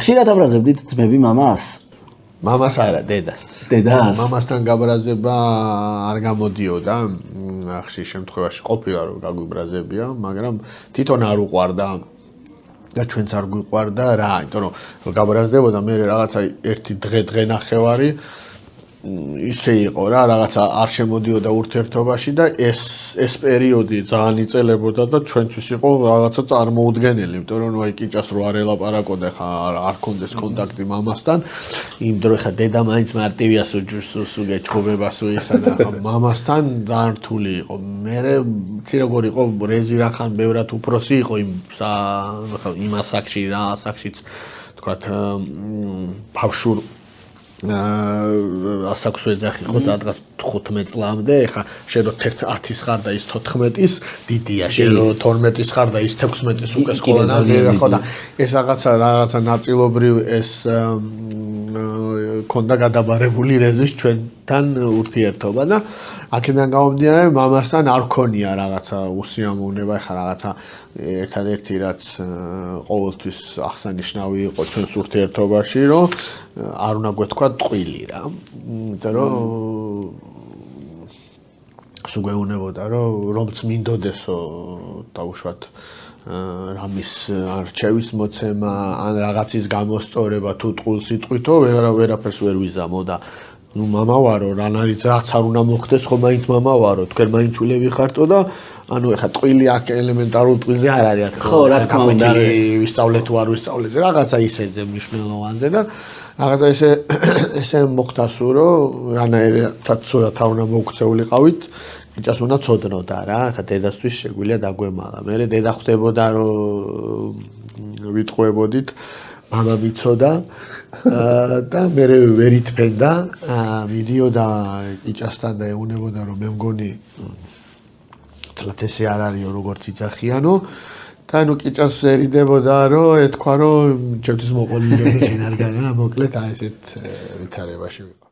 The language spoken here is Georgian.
ხშირად აბრაზებდით ძმები მამას? მამას არა, დედას. დედას? მამასთან გაბრაზება არ გამოდიოდა. ხშირ შემთხვევაში ყოფილა რომ გაგვიბრაზებია, მაგრამ თვითონ არ უყვარდა და ჩვენც არ გვიყვარდა რა, იმიტომ რომ გაბრაზდებოდა მე რაღაცა ერთი დღე ნახევარი ისე იყო რა, რაღაცა არ შემოდიოდა ურთიერთობაში და ეს პერიოდი ძალიან იწელებოდა და ჩვენთვის იყო რაღაცა წარმოუდგენელი, იმიტომ რომ აი კიჭას რო არ ელაპარაკოდა, ხა არ კონდეს კონტაქტი მამასთან. იმ დრო ხა დედა მაინც მარტივია სუ გეჩხუბებასო ისა და ხა მამასთან ძალიან რთული იყო. მე ცი როგორ იყო რეზი რახან ბევრად უფროსი იყო იმ ასაკში რა, ასაკშიც თქვათ ბავშვურ ასაკს ეძახი ხო დადგას 15 წლამდე, ეხა შენ რო 10-ის ხარ და ის 14-ის დიდია, შენ რო 12-ის ხარ და ის 16-ის უკვე სკოლამდე ხო და ეს რაღაცა ნაწილობრივ ეს ქონდა გადაბარებული რეზის ჩვენთან ურთიერთობა და აქედან გამომდინარე მამასთან არ ქონია რაღაცა უსიამოვნება, ეხა რაღაცა ერთადერთი რაც ყოველთვის აღსანიშნავი იყო ჩვენს ურთიერთობაში, რომ არ უნდა გვეთქვა ტყვილი რა. იმიტომ რომ სულ გვეუბნებოდა რომ რომც მინდოდესო დაუშვათ რამის არჩევის მოცემა ან რაღაცის გამოსწორება თუ ტყუილ სიტყვითო ვერაფერს ვერ ვიზამო და ნუ მამა ვარო, რანაირიც რაც არ უნდა მოხდეს, ხო მაინც მამა ვარო, თქვენ მაინც ჩულები ხართო და ანუ ეხა ტყვილი აქ ელემენტარულ ტყილზე არ არის, ხო, რა თქმა უნდა, ვისწავლე თუ არ ვისწავლე, რაღაცა ისეზე მნიშვნელოვანზე და რაღაცა ესე მოხდა სულ რომ რანაირად ცოტა თავნა მოუქცეულიყავით, კიჭას უნდა ცოდნოდა რა, ხა დედასთვის შეგვიძლია დაგვემალა. მე დედა ხვდებოდა რომ ვიტყვებოდით, მამა მიცოდა და მე ვერ ითფენდა, მიდიოდა კიჭასთან და ეუბნებოდა რომ მე მგონი თლათ ესე არ არისო როგორც იძახიანო და ნუ კიჭას ერიდებოდა რომ ეთქვა რომ ჩემთვის მოყოლილება შენ არ გაგა, მოკლედ აი ესეთ ვითარებაში ვიყავ.